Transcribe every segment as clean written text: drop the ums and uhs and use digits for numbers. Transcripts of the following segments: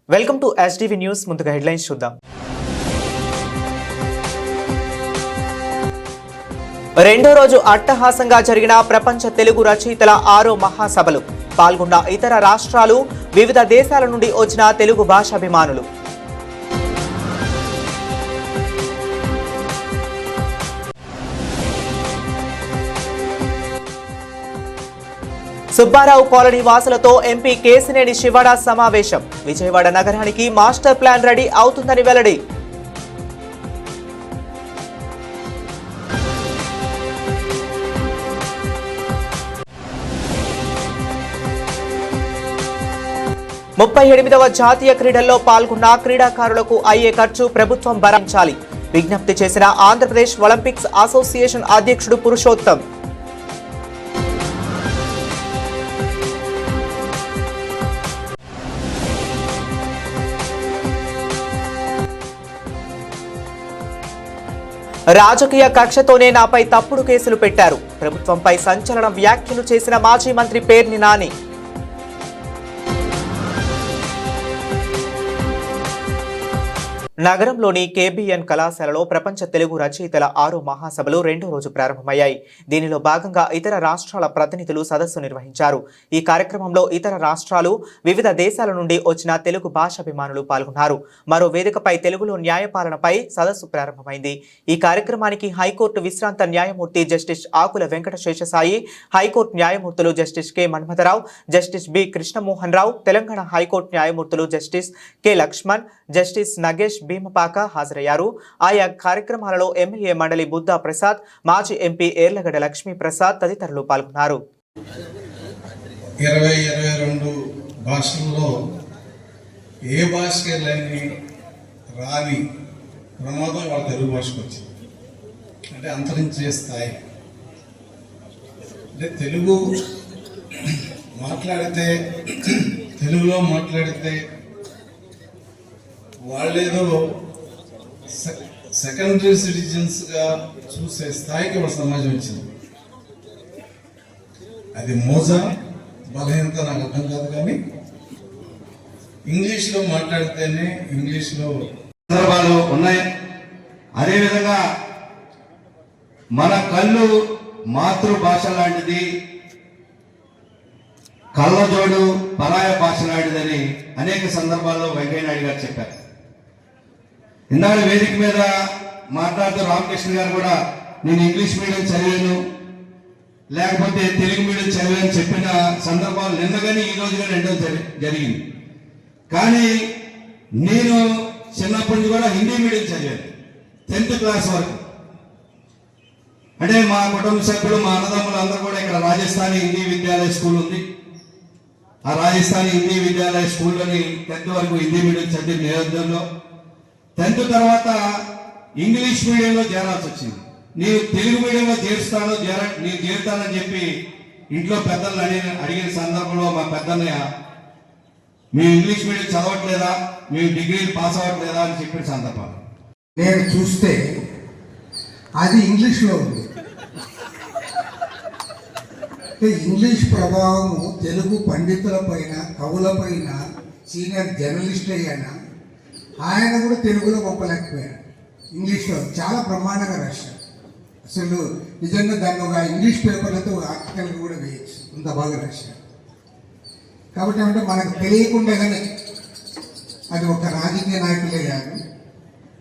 Welcome to STV news. ముందుగా headlines చూద్దాం. రెండో రోజు అట్టహాసంగా జరిగిన ప్రపంచ తెలుగు రచయితల 6వ మహాసభలు. పాల్గొన్న ఇతర రాష్ట్రాలు, వివిధ దేశాల నుండి వచ్చిన తెలుగు భాషాభిమానులు. సుబ్బారావు కాలనీ వాసులతో ఎంపీ కేసినేని శివడ సమావేశం. విజయవాడ నగరానికి మాస్టర్ ప్లాన్ రెడీ అవుతుందని వెల్లడి. ముప్పై 38వ జాతీయ క్రీడల్లో పాల్గొన్న క్రీడాకారులకు అయ్యే ఖర్చు ప్రభుత్వం భరించాలి. విజ్ఞప్తి చేసిన ఆంధ్రప్రదేశ్ ఒలింపిక్స్ అసోసియేషన్ అధ్యక్షుడు పురుషోత్తం. రాజకీయ కక్షతోనే నాపై తప్పుడు కేసులు పెట్టారు. ప్రభుత్వంపై సంచలన వ్యాఖ్యలు చేసిన మాజీ మంత్రి పేర్ని నాని. నగరంలోని కేబీఎన్ కళాశాలలో ప్రపంచ తెలుగు రచయితల 6వ మహాసభలు రెండో రోజు ప్రారంభమయ్యాయి. దీనిలో భాగంగా ఇతర రాష్ట్రాల ప్రతినిధులు సదస్సు నిర్వహించారు. ఈ కార్యక్రమంలో ఇతర రాష్ట్రాలు, వివిధ దేశాల నుండి వచ్చిన తెలుగు భాషాభిమానులు పాల్గొన్నారు. మరో వేదికపై తెలుగులో న్యాయపాలనపై సదస్సు ప్రారంభమైంది. ఈ కార్యక్రమానికి హైకోర్టు విశ్రాంత న్యాయమూర్తి జస్టిస్ ఆకుల వెంకట శేషసాయి, హైకోర్టు న్యాయమూర్తులు justice K Manmatharao, justice B Krishnamohan Rao, Telangana high court న్యాయమూర్తులు justice K Lakshman, justice Nagesh Bheemapaka హాజరయ్యారు. ఆయా కార్యక్రమాలలో ఎమ్మెల్యే మండలి బుద్ధా ప్రసాద్, మాజీ ఎంపీ ఏర్లగడ్డ లక్ష్మీ ప్రసాద్ తదితరులు పాల్గొన్నారు. 22 భాషల్లో ఏ భాషకి రాని ప్రమాదం వాళ్ళ తెలుగు భాషకు వచ్చింది. అంటే అంతరించే స్థాయి. అంటే తెలుగులో మాట్లాడితే వాళ్ళేదో సెకండరీ సిటిజన్స్గా చూసే స్థాయికి వాళ్ళ సమాజం వచ్చింది. అది మోజా బలహీనత నాకు అర్థం కాదు. కానీ ఇంగ్లీష్లో మాట్లాడితేనే ఇంగ్లీష్లో సందర్భాలు ఉన్నాయి. అదేవిధంగా మన కళ్ళు మాతృభాష లాంటిది, కళ్ళజోడు పరాయ భాష లాంటిదని అనేక సందర్భాల్లో వెంకయ్య నాయుడు గారు చెప్పారు. ఇందాక వేదిక మీద మాట్లాడుతూ రామకృష్ణ గారు కూడా నేను ఇంగ్లీష్ మీడియం చదివాను, లేకపోతే తెలుగు మీడియం చదివాను చెప్పిన సందర్భాలు నిన్న కానీ ఈ రోజు కానీ రెండో జరిగింది. కానీ నేను చిన్నప్పటి నుంచి కూడా హిందీ మీడియం చదివాను 10th క్లాస్ వరకు. అంటే మా కుటుంబ సభ్యులు, మా అన్నదమ్ములు అందరూ కూడా ఇక్కడ రాజస్థానీ హిందీ విద్యాలయ స్కూల్ ఉంది. ఆ రాజస్థానీ హిందీ విద్యాలయ స్కూల్లోని 10th వరకు హిందీ మీడియం చదివిన నేపథ్యంలో 10th తర్వాత ఇంగ్లీష్ మీడియంలో చేరాల్సి వచ్చింది. నేను తెలుగు మీడియంలో నేను చేరుతానని చెప్పి ఇంట్లో పెద్దలను అడిగిన సందర్భంలో మా పెద్దన్నయ్య మేము ఇంగ్లీష్ మీడియం చదవట్లేదా, మేము డిగ్రీలు పాస్ అవ్వట్లేదా అని చెప్పిన సందర్భం నేను చూస్తే అది ఇంగ్లీష్లో ఉంది. ఇంగ్లీష్ ప్రభావము తెలుగు పండితుల పైన, కవుల పైన, సీనియర్ జర్నలిస్ట్ అయ్యాను. ఆయన కూడా తెలుగులో గొప్పలేకపోయాడు. ఇంగ్లీష్లో చాలా బ్రహ్మాండంగా రాశాడు. అసలు నిజంగా దాన్ని ఒక ఇంగ్లీష్ పేపర్లతో ఆర్టికల్ కూడా వేయచ్చు, అంత బాగా రాశాడు. కాబట్టి అంటే మనకు తెలియకుండానే అది ఒక రాజకీయ నాయకులే కాదు,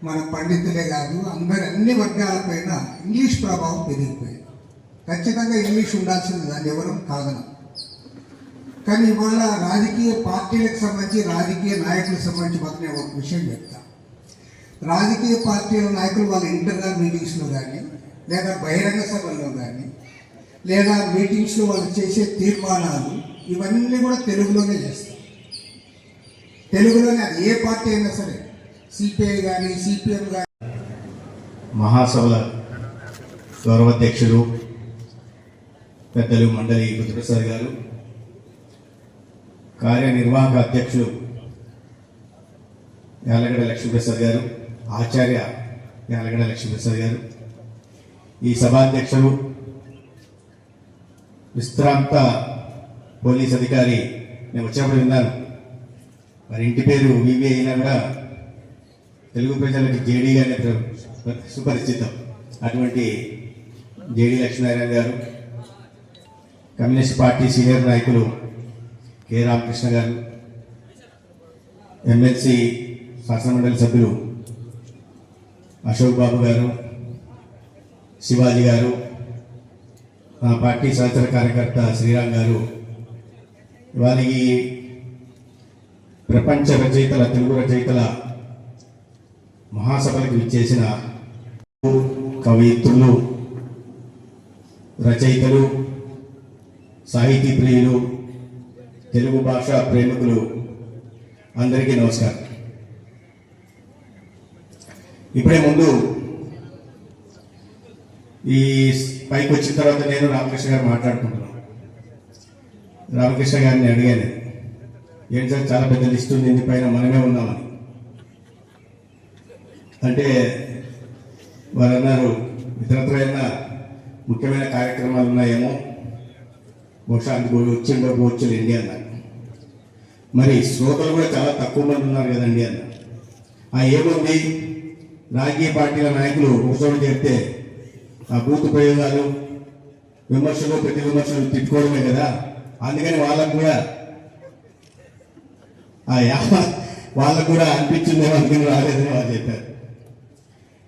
మన పండితులే కాదు, అన్ని వర్గాలపైన ఇంగ్లీష్ ప్రభావం పెరిగిపోయింది. ఖచ్చితంగా ఇంగ్లీష్ ఉండాల్సింది, దాన్ని ఎవరు కాదనం. కానీ ఇవాళ రాజకీయ పార్టీలకు సంబంధించి, రాజకీయ నాయకులకు సంబంధించి మాత్రం నేను ఒక విషయం చెప్తాను. రాజకీయ పార్టీల నాయకులు వాళ్ళ ఇంటర్నల్ మీటింగ్స్లో కానీ, లేదా బహిరంగ సభల్లో కానీ, లేదా మీటింగ్స్లో వాళ్ళు చేసే తీర్మానాలు ఇవన్నీ కూడా తెలుగులోనే చేస్తారు. తెలుగులోనే, అది ఏ పార్టీ అయినా సరే, సిపిఐ కానీ సిపిఎం కానీ. మహాసభల గౌరవాధ్యక్షుడు పెద్దలు మండలి బుద్ధప్రసాద్ గారు, కార్యనిర్వాహక అధ్యక్షులు యాలగడ్డ లక్ష్మీప్రసాద్ గారు, ఆచార్య యాలగడ్డ లక్ష్మీప్రసాద్ గారు, ఈ సభాధ్యక్షులు విశ్రాంత పోలీస్ అధికారి, నేను వచ్చినప్పుడు విన్నాను మరి ఇంటి పేరు వివి అయినా కూడా తెలుగు ప్రజలకు జేడీ గారిని సుపరిచితం. అటువంటి జేడీ లక్ష్మీనారాయణ గారు, కమ్యూనిస్ట్ పార్టీ సీనియర్ నాయకులు కె రామకృష్ణ గారు, ఎమ్మెల్సీ శాసనమండలి సభ్యులు అశోక్ బాబు గారు, శివాజీ గారు, మా పార్టీ సహచర కార్యకర్త శ్రీరామ్ గారు, ఇవాళ ఈ ప్రపంచ రచయితల తెలుగు రచయితల మహాసభలకు విచ్చేసిన కవయిత్రులు, రచయితలు, సాహితీ ప్రియులు, తెలుగు భాషా ప్రేమికులు అందరికీ నమస్కారం. ఇప్పుడే ముందు ఈ పైకి వచ్చిన తర్వాత నేను రామకృష్ణ గారు మాట్లాడుకుంటున్నాను. రామకృష్ణ గారిని అడిగాను, ఏంటి సార్ చాలా పెద్ద లిస్ట్ ఉంది, ఇంటి పైన మనమే ఉన్నామని. అంటే వారు అన్నారు, ఇతరత్రైన ముఖ్యమైన కార్యక్రమాలు ఉన్నాయేమో, బహుశా అందుకు వచ్చిండకపోవచ్చు ఇండియా అన్నారు. మరి శ్రోతలు కూడా చాలా తక్కువ మంది ఉన్నారు కదండి అన్నారు. ఏముంది, రాజకీయ పార్టీల నాయకులు ఒకచోట చెప్తే ఆ బూతు ప్రయోగాలు, విమర్శలు, ప్రతి విమర్శలు తిట్టుకోవడమే కదా, అందుకని వాళ్ళకు కూడా వాళ్ళకు కూడా అనిపించింది, అందుకని రాలేదని వాళ్ళు చెప్పారు.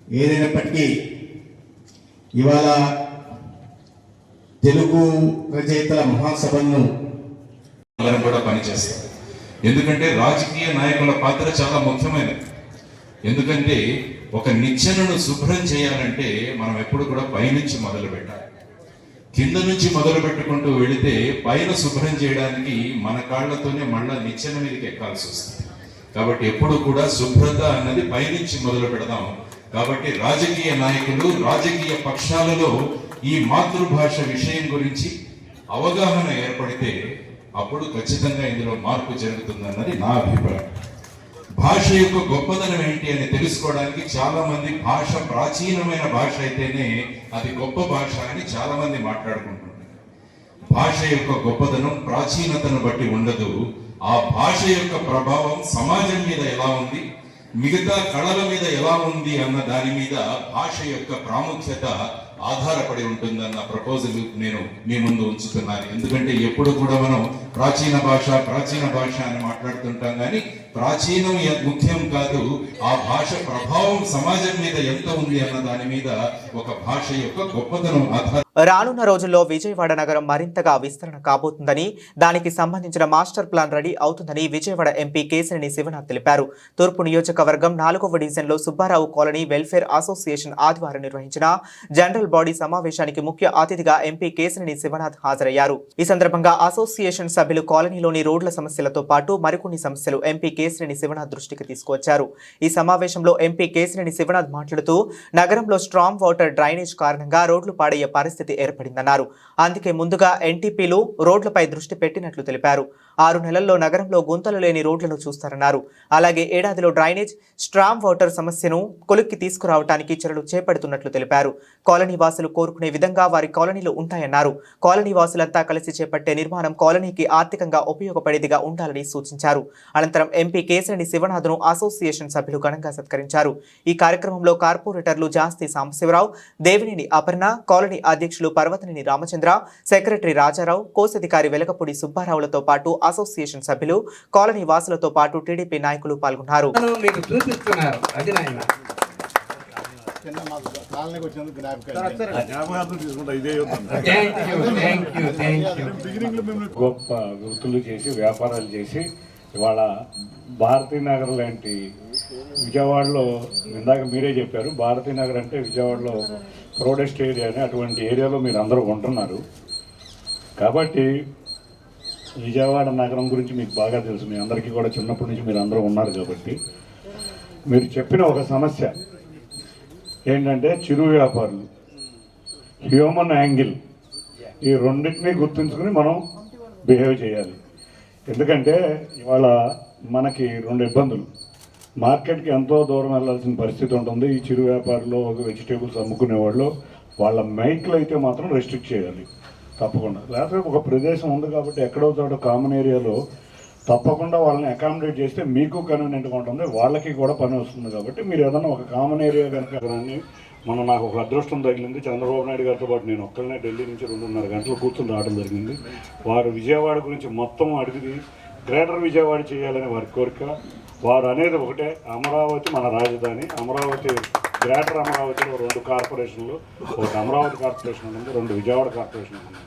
ఏదైనప్పటికీ ఇవాళ తెలుగు రచయితల మహాసభను అందరం కూడా పనిచేస్తాం. ఎందుకంటే రాజకీయ నాయకుల పాత్ర చాలా ముఖ్యమైనది. ఎందుకంటే ఒక నిచ్చెనను శుభ్రం చేయాలంటే మనం ఎప్పుడు కూడా పైనుంచి మొదలు పెట్టాలి. కింద నుంచి మొదలు పెట్టుకుంటూ వెళితే పైన శుభ్రం చేయడానికి మన కాళ్లతోనే మళ్ళా నిచ్చెన మీదకి ఎక్కాల్సి వస్తుంది. కాబట్టి ఎప్పుడు కూడా శుభ్రత అన్నది పైనుంచి మొదలు పెడదాం. కాబట్టి రాజకీయ నాయకులు, రాజకీయ పక్షాలలో ఈ మాతృభాష విషయం గురించి అవగాహన ఏర్పడితే అప్పుడు ఖచ్చితంగా ఇందులో మార్పు జరుగుతుందన్నది నా అభిప్రాయం. భాష యొక్క గొప్పదనం ఏంటి అని తెలుసుకోవడానికి చాలా మంది భాష ప్రాచీనమైన భాష అయితేనే అది గొప్ప భాష అని చాలా మంది మాట్లాడుకుంటున్నారు. భాష యొక్క గొప్పదనం ప్రాచీనతను బట్టి ఉండదు, ఆ భాష యొక్క ప్రభావం సమాజం మీద ఎలా ఉంది, మిగతా కళల మీద ఎలా ఉంది అన్న దాని మీద భాష యొక్క ప్రాముఖ్యత ఆధారపడి ఉంటుందన్న ప్రపోజల్ నేను మీ ముందు ఉంచుతున్నాను. ఎందుకంటే ఎప్పుడు కూడా మనం ప్రాచీన భాష అని మాట్లాడుతుంటాం, కానీ ప్రాచీనం ముఖ్యం కాదు, ఆ భాష ప్రభావం సమాజం మీద ఎంత ఉంది అన్న దాని మీద ఒక భాష యొక్క గొప్పతనం ఆధార. రానున్న రోజుల్లో విజయవాడ నగరం మరింతగా విస్తరణ కాబోతుందని, దానికి సంబంధించిన మాస్టర్ ప్లాన్ రెడీ అవుతుందని విజయవాడ ఎంపీ కేశినేని శివనాథ్ తెలిపారు. తూర్పు నియోజకవర్గం 4వ డివిజన్లో సుబ్బారావు కాలనీ వెల్ఫేర్ అసోసియేషన్ ఆదివారం నిర్వహించిన జనరల్ బాడీ సమావేశానికి ముఖ్య అతిథిగా ఎంపీ కేశినేని శివనాథ్ హాజరయ్యారు. ఈ సందర్భంగా అసోసియేషన్ సభ్యులు కాలనీలోని రోడ్ల సమస్యలతో పాటు మరికొన్ని సమస్యలు ఎంపీ కేశినేని శివనాథ్ దృష్టికి తీసుకువచ్చారు. ఈ సమావేశంలో ఎంపీ కేశినేని శివనాథ్ మాట్లాడుతూ నగరంలో స్ట్రాంగ్ వాటర్ డ్రైనేజ్ కారణంగా రోడ్లు పాడయ్యే పరిస్థితి ఏర్పడిందన్నారు. అందుకే ముందుగా ఎన్టీపీలు రోడ్లపై దృష్టి పెట్టినట్లు తెలిపారు. 6 నెలల్లో నగరంలో గుంతలు లేని రోడ్లను చూస్తారన్నారు. అలాగే ఏడాదిలో డ్రైనేజ్, స్ట్రాంగ్ వాటర్ సమస్యను కొలిక్కి తీసుకురావడానికి చర్యలు చేపడుతున్నట్లు తెలిపారు. కాలనీ వాసులు కోరుకునే విధంగా వారి కాలనీలు ఉంటాయన్నారు. కాలనీ వాసులంతా కలిసి చేపట్టే నిర్మాణం కాలనీకి ఆర్థికంగా ఉపయోగపడేదిగా ఉండాలని సూచించారు. అనంతరం ఎంపీ కేశినేని శివనాథ్ను అసోసియేషన్ సభ్యులు ఘనంగా సత్కరించారు. ఈ కార్యక్రమంలో కార్పొరేటర్లు జాస్తి సాంబశివరావు, దేవినేని అపర్ణ, కాలనీ అధ్యక్షులు పర్వతనేని రామచంద్ర, సెక్రటరీ రాజారావు, కోశాధికారి వెలకపూడి సుబ్బారావులతో పాటు అసోసియేషన్ సభ్యులు, కాలనీ వాసులతో పాటు టీడీపీ నాయకులు పాల్గొన్నారు. గొప్ప వృత్తులు చేసి వ్యాపారాలు చేసి ఇవాళ భారతీనగర్ లాంటి విజయవాడలో, ఇందాక మీరే చెప్పారు భారతీనగర్ అంటే విజయవాడలో ప్రౌడెస్ట్ ఏరియా అని, అటువంటి ఏరియాలో మీరు అందరూ ఉంటున్నారు. కాబట్టి విజయవాడ నగరం గురించి మీకు బాగా తెలుసు, మీ అందరికీ కూడా చిన్నప్పటి నుంచి మీరు అందరూ ఉన్నారు. కాబట్టి మీరు చెప్పిన ఒక సమస్య ఏంటంటే చిరు వ్యాపారులు, హ్యూమన్ యాంగిల్ ఈ రెండింటినీ గుర్తుంచుకుని మనం బిహేవ్ చేయాలి. ఎందుకంటే ఇవాళ మనకి 2 ఇబ్బందులు. మార్కెట్కి ఎంతో దూరం వెళ్ళాల్సిన పరిస్థితి ఉంటుంది. ఈ చిరు వ్యాపారులు వెజిటేబుల్స్ అమ్ముకునే వాళ్ళు వాళ్ళ మైక్లు అయితే మాత్రం రెస్ట్రిక్ట్ చేయాలి తప్పకుండా. లేకపోతే ఒక ప్రదేశం ఉంది కాబట్టి ఎక్కడో చోట కామన్ ఏరియాలో తప్పకుండా వాళ్ళని అకామిడేట్ చేస్తే మీకు కన్వీనియంట్గా ఉంటుంది, వాళ్ళకి కూడా పని వస్తుంది. కాబట్టి మీరు ఏదైనా ఒక కామన్ ఏరియా కనుక నాకు ఒక అదృష్టం తగిలింది. చంద్రబాబు నాయుడు గారితో పాటు నేను ఒక్కరినే ఢిల్లీ నుంచి 2.5 గంటలు కూర్చుని రావడం జరిగింది. వారు విజయవాడ గురించి మొత్తం అడిగి గ్రేటర్ విజయవాడ చేయాలని వారి కోరిక. వారు అనేది ఒకటే, అమరావతి మన రాజధాని. అమరావతి గ్రేటర్ అమరావతిలో 2 కార్పొరేషన్లు, ఒకటి అమరావతి కార్పొరేషన్ ఉంది, 2 విజయవాడ కార్పొరేషన్ ఉంది.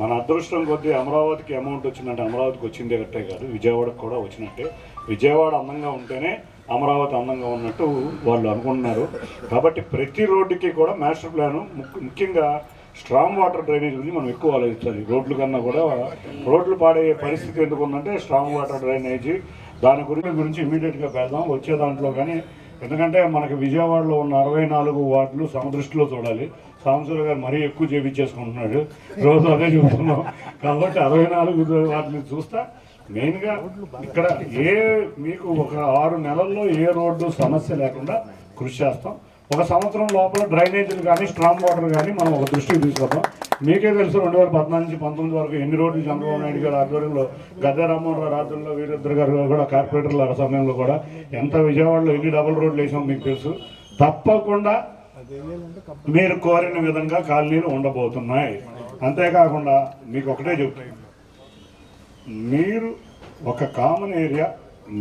మన అదృష్టం కొద్దీ అమరావతికి అమౌంట్ వచ్చిందంటే అమరావతికి వచ్చిందే కట్టే కాదు, విజయవాడకు కూడా వచ్చినట్టే. విజయవాడ అందంగా ఉంటేనే అమరావతి అందంగా ఉన్నట్టు వాళ్ళు అనుకుంటున్నారు. కాబట్టి ప్రతి రోడ్డుకి కూడా మాస్టర్ ప్లాను, ముఖ్యంగా స్ట్రాంగ్ వాటర్ డ్రైనేజ్ గురించి మనం ఎక్కువ ఆలోచించాలి. రోడ్ల కన్నా కూడా రోడ్లు పాడే పరిస్థితి ఎందుకు ఉందంటే స్ట్రాంగ్ వాటర్ డ్రైనేజీ, దాని గురించి ఇమీడియట్గా పెడదాం వచ్చే దాంట్లో. కానీ ఎందుకంటే మనకి విజయవాడలో ఉన్న 64 వార్డులు సమదృష్టిలో చూడాలి. సాంబశివరావు గారు మరీ ఎక్కువ చేపించేసుకుంటున్నాడు, రోజు అదే చూస్తున్నాం. కాబట్టి 64 వాటిని చూస్తా మెయిన్గా ఇక్కడ మీకు ఒక 6 నెలల్లో ఏ రోడ్డు సమస్య లేకుండా కృషి చేస్తాం. ఒక సంవత్సరం లోపల డ్రైనేజీలు కానీ స్ట్రాంగ్ వాటర్ కానీ మనం ఒక దృష్టికి తీసుకొద్దాం. మీకే తెలుసు 2014 నుంచి 19 వరకు ఎన్ని రోడ్లు చంద్రబాబు నాయుడు గారు ఆధ్వర్యంలో, గద్దె రామ్మోహన్ రావు ఆధ్వర్యంలో, వీరిద్దరు గారు కూడా కార్పొరేటర్ల సమయంలో కూడా ఎంత విజయవాడలో ఎన్ని డబుల్ రోడ్లు వేసామో మీకు తెలుసు. తప్పకుండా మీరు కోరిన విధంగా కాలనీలు ఉండబోతున్నాయి. అంతేకాకుండా మీకు ఒకటే చెప్తాను, మీరు ఒక కామన్ ఏరియా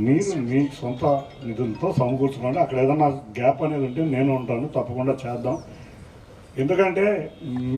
మీరు మీ సొంత నిధులతో సమకూర్చుకోండి. అక్కడ ఏదన్నా గ్యాప్ అనేది ఉంటే నేను ఉంటాను, తప్పకుండా చేద్దాం. ఎందుకంటే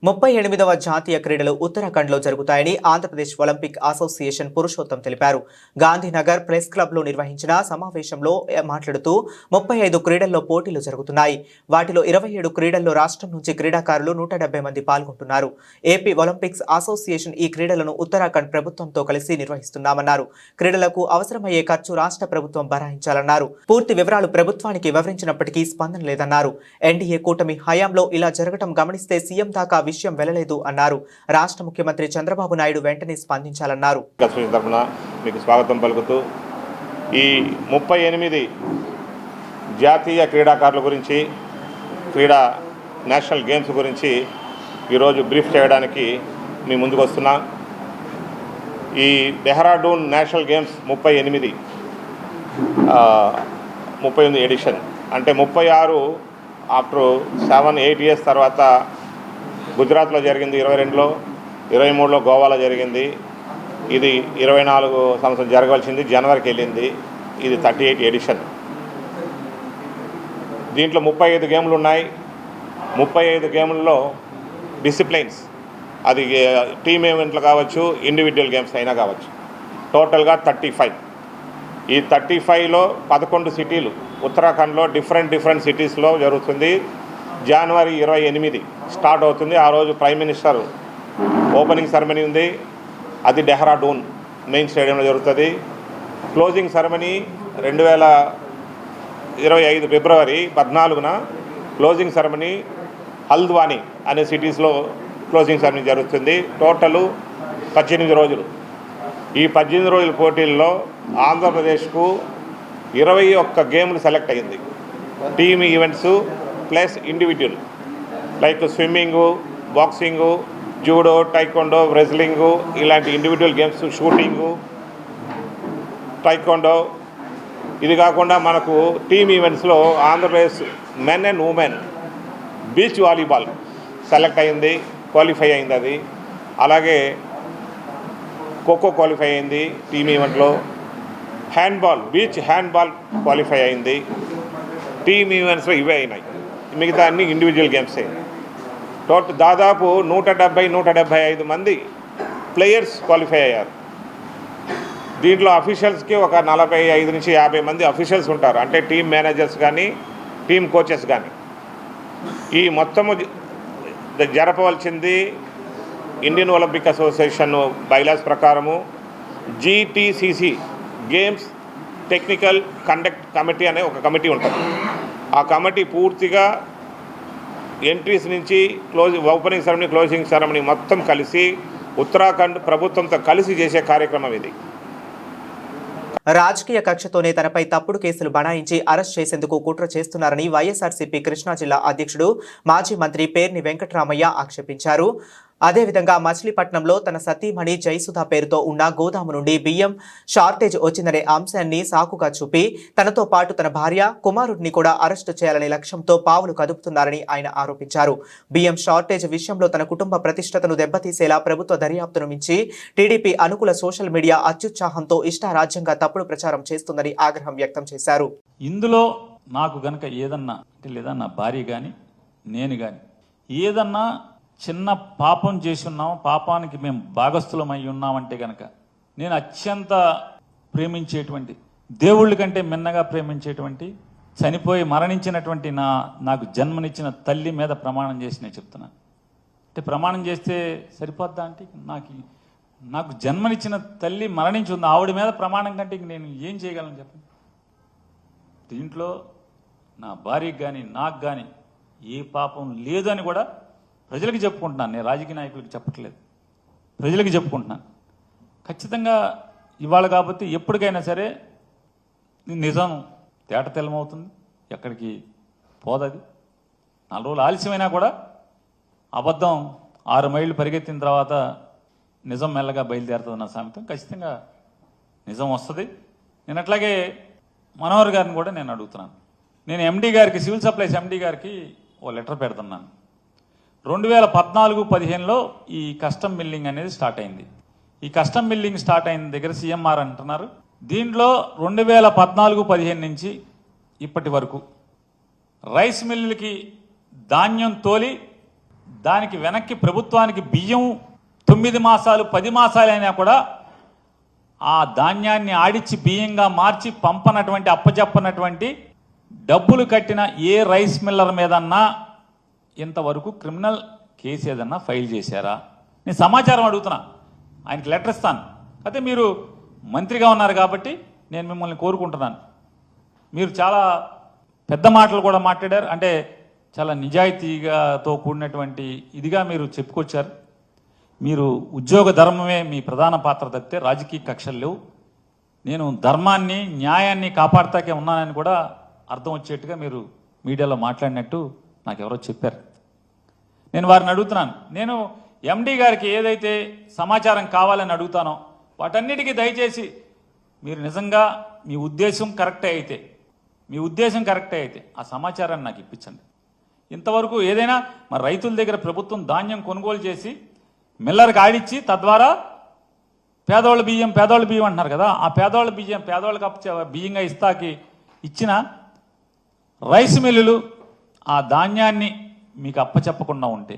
38వ జాతీయ క్రీడలు ఉత్తరాఖండ్లో జరుగుతాయని ఆంధ్రప్రదేశ్ ఒలింపిక్ అసోసియేషన్ పురుషోత్తం తెలిపారు. గాంధీనగర్ ప్రెస్ క్లబ్లో నిర్వహించిన సమావేశంలో మాట్లాడుతూ 35 క్రీడల్లో పోటీలు జరుగుతున్నాయి. వాటిలో 27 క్రీడల్లో రాష్ట్రం నుంచి క్రీడాకారులు 170 మంది పాల్గొంటున్నారు. ఏపీ ఒలింపిక్స్ అసోసియేషన్ ఈ క్రీడలను ఉత్తరాఖండ్ ప్రభుత్వంతో కలిసి నిర్వహిస్తున్నామన్నారు. క్రీడలకు అవసరమయ్యే ఖర్చు రాష్ట్ర ప్రభుత్వం భరాయించాలన్నారు. పూర్తి వివరాలు ప్రభుత్వానికి వివరించినప్పటికీ స్పందన లేదన్నారు. ఎన్డీఏ కూటమి హయాంలో ఇలా జరగడం గమనిస్తే సీఎం దాకా విషయం వెళ్లలేదు అన్నారు. రాష్ట్ర ముఖ్యమంత్రి చంద్రబాబు నాయుడు వెంటనే స్పందించాలన్నారు. మీకు స్వాగతం పలుకుతూ ఈ 38 జాతీయ క్రీడాకారుల గురించి, క్రీడా నేషనల్ గేమ్స్ గురించి ఈరోజు బ్రీఫ్ చేయడానికి మీ ముందుకు వస్తున్నా. ఈ డెహ్రాడూన్ నేషనల్ గేమ్స్ 38 ఎడిషన్ అంటే 36 ఆఫ్టర్ 7-8 ఇయర్స్ తర్వాత గుజరాత్లో జరిగింది, 22లో, 23లో గోవాలో జరిగింది. ఇది 24 సంవత్సరం జరగవలసింది, జనవరికి వెళ్ళింది. ఇది 38 ఎడిషన్. దీంట్లో 35 గేమ్లు ఉన్నాయి. 35 గేముల్లో డిసిప్లైన్స్, అది టీమ్ ఈవెంట్లు కావచ్చు, ఇండివిజువల్ గేమ్స్ అయినా కావచ్చు. టోటల్గా 35. ఈ 35లో 11 సిటీలు ఉత్తరాఖండ్లో డిఫరెంట్ సిటీస్లో జరుగుతుంది. జనవరి 28 స్టార్ట్ అవుతుంది. ఆ రోజు ప్రైమ్ మినిస్టర్ ఓపెనింగ్ సెరమనీ ఉంది. అది డెహ్రాడూన్ మెయిన్ స్టేడియంలో జరుగుతుంది. క్లోజింగ్ సెరమనీ 2025 ఫిబ్రవరి 14న క్లోజింగ్ సెరమనీ హల్ద్వానీ అనే సిటీస్లో క్లోజింగ్ సెరమనీ జరుగుతుంది. టోటలు 18 రోజులు. ఈ 18 రోజుల పోటీల్లో ఆంధ్రప్రదేశ్కు 21 గేమ్లు సెలెక్ట్ అయ్యింది. Team events plus individual like swimming, boxing, judo, taekwondo, wrestling, ఇలాంటి ఇండివిజువల్ గేమ్స్, షూటింగు, టైకోండో. ఇది కాకుండా మనకు టీమ్ ఈవెంట్స్లో Andhra Pradesh men and women beach volleyball select అయింది, క్వాలిఫై అయింది అది. అలాగే ఖోఖో క్వాలిఫై అయింది టీమ్ ఈవెంట్లో. హ్యాండ్బాల్, బీచ్ హ్యాండ్బాల్ క్వాలిఫై అయింది. టీమ్ ఈవెంట్స్లో ఇవే అయినాయి, మిగతా అన్ని ఇండివిజువల్ గేమ్సే. దాదాపు 170-175 మంది ప్లేయర్స్ క్వాలిఫై అయ్యారు. దీంట్లో అఫీషియల్స్కి ఒక 45 నుంచి 50 మంది అఫీషియల్స్ ఉంటారు, అంటే టీమ్ మేనేజర్స్ కానీ టీమ్ కోచెస్ కానీ. ఈ మొత్తము జరపవలసింది ఇండియన్ ఒలింపిక్ అసోసియేషన్ బైలాస్ ప్రకారము జీటీసీసీ గేమ్స్ టెక్నికల్ కండక్ట్ కమిటీ అనే ఒక కమిటీ ఉంటుంది. ఆ కమిటీ పూర్తిగా ఎంట్రీస్ నుంచి ఓపెనింగ్ సెరమనీ, క్లోజింగ్ సెరమనీ మొత్తం కలిసి ఉత్తరాఖండ్ ప్రభుత్వంతో కలిసి చేసే కార్యక్రమం ఇది. రాజకీయ కక్షతోనే తనపై తప్పుడు కేసులు బనాయించి అరెస్ట్ చేసేందుకు కుట్ర చేస్తున్నారని వైఎస్ఆర్సీపీ కృష్ణా జిల్లా అధ్యక్షుడు మాజీ మంత్రి పేర్ని వెంకటరామయ్య ఆక్షేపించారు. అదేవిధంగా మచిలీపట్నంలో తన సతీమణి జయసుధ పేరుతో ఉన్న గోదాము నుండి బియ్యం షార్టేజ్ వచ్చిందనే అంశాన్ని సాకుగా చూపి తనతో పాటు తన భార్య, కుమారుడిని కూడా అరెస్టు చేయాలనే లక్ష్యంతో పావులు కదుపుతున్నారని ఆయన ఆరోపించారు. బియ్యం షార్టేజ్ విషయంలో తన కుటుంబ ప్రతిష్టతను దెబ్బతీసేలా ప్రభుత్వ దర్యాప్తును మించి టీడీపీ అనుకూల సోషల్ మీడియా అత్యుత్సాహంతో ఇష్టారాజ్యంగా తప్పుడు ప్రచారం చేస్తుందని ఆగ్రహం వ్యక్తం చేశారు. ఇందులో నాకు గనక ఏదన్నా లేదా నా భార్య కానీ నేను కానీ ఏదన్నా చిన్న పాపం చేసి ఉన్నాం, పాపానికి మేము భాగస్థులమై ఉన్నామంటే కనుక నేను అత్యంత ప్రేమించేటువంటి, దేవుళ్ళ కంటే మిన్నగా ప్రేమించేటువంటి, చనిపోయి మరణించినటువంటి నాకు జన్మనిచ్చిన తల్లి మీద ప్రమాణం చేసి నేను చెప్తున్నాను. అంటే ప్రమాణం చేస్తే సరిపోద్దా అంటే నాకు జన్మనిచ్చిన తల్లి మరణించి ఉంది, ఆవిడ మీద ప్రమాణం కంటే నేను ఏం చేయగలను చెప్పండి. దీంట్లో నా భార్యకి కానీ నాకు కానీ ఏ పాపం లేదని కూడా ప్రజలకు చెప్పుకుంటున్నాను. నేను రాజకీయ నాయకులకు చెప్పట్లేదు, ప్రజలకు చెప్పుకుంటున్నాను. ఖచ్చితంగా ఇవాళ కాబట్టి ఎప్పటికైనా సరే నిజం తేట తెల్లమవుతుంది, ఎక్కడికి పోదది. 4 రోజులు ఆలస్యమైనా కూడా అబద్ధం 6 మైళ్ళు పరిగెత్తిన తర్వాత నిజం మెల్లగా బయలుదేరుతుంది నా సామెతం. ఖచ్చితంగా నిజం వస్తుంది. నేను అట్లాగే మనోహర్ గారిని కూడా నేను అడుగుతున్నాను. నేను ఎండీ గారికి, సివిల్ సప్లైస్ ఎండీ గారికి ఓ లెటర్ పెడుతున్నాను. 2014-15లో ఈ కస్టమ్ మిల్లింగ్ అనేది స్టార్ట్ అయింది. ఈ కస్టమ్ మిల్లింగ్ స్టార్ట్ అయిన దగ్గర సీఎంఆర్ అంటున్నారు. దీంట్లో 2014-15 నుంచి ఇప్పటి వరకు రైస్ మిల్లులకి ధాన్యం తోలి దానికి వెనక్కి ప్రభుత్వానికి బియ్యం 9 మాసాలు 10 మాసాలు అయినా కూడా ఆ ధాన్యాన్ని ఆడిచ్చి బియ్యంగా మార్చి పంపనటువంటి, అప్పచెప్పనటువంటి, డబ్బులు కట్టిన ఏ రైస్ మిల్లర్ మీదన్నా ఇంతవరకు క్రిమినల్ కేసు ఏదన్నా ఫైల్ చేశారా? నేను సమాచారం అడుగుతున్నా, ఆయనకి లెటర్ ఇస్తాను. అయితే మీరు మంత్రిగా ఉన్నారు కాబట్టి నేను మిమ్మల్ని కోరుకుంటున్నాను. మీరు చాలా పెద్ద మాటలు కూడా మాట్లాడారు, అంటే చాలా నిజాయితీగాతో కూడినటువంటి ఇదిగా మీరు చెప్పుకొచ్చారు. మీరు ఉద్యోగ ధర్మమే మీ ప్రధాన పాత్ర తప్పితే రాజకీయ కక్షలు లేవు. నేను ధర్మాన్ని, న్యాయాన్ని కాపాడుతాకే ఉన్నానని కూడా అర్థం వచ్చేట్టుగా మీరు మీడియాలో మాట్లాడినట్టు నాకు ఎవరో చెప్పారు. నేను వారిని అడుగుతున్నాను. నేను ఎండీ గారికి ఏదైతే సమాచారం కావాలని అడుగుతానో వాటన్నిటికీ దయచేసి మీరు నిజంగా మీ ఉద్దేశం కరెక్టే అయితే ఆ సమాచారాన్ని నాకు ఇప్పించండి. ఇంతవరకు ఏదైనా మరి రైతుల దగ్గర ప్రభుత్వం ధాన్యం కొనుగోలు చేసి మిల్లర్కి ఆడిచ్చి తద్వారా పేదవాళ్ళ బియ్యం అంటున్నారు కదా, ఆ పేదవాళ్ళకి బియ్యంగా ఇస్తాకి ఇచ్చిన రైస్ మిల్లులు ఆ ధాన్యాన్ని మీకు అప్పచెప్పకుండా ఉంటే,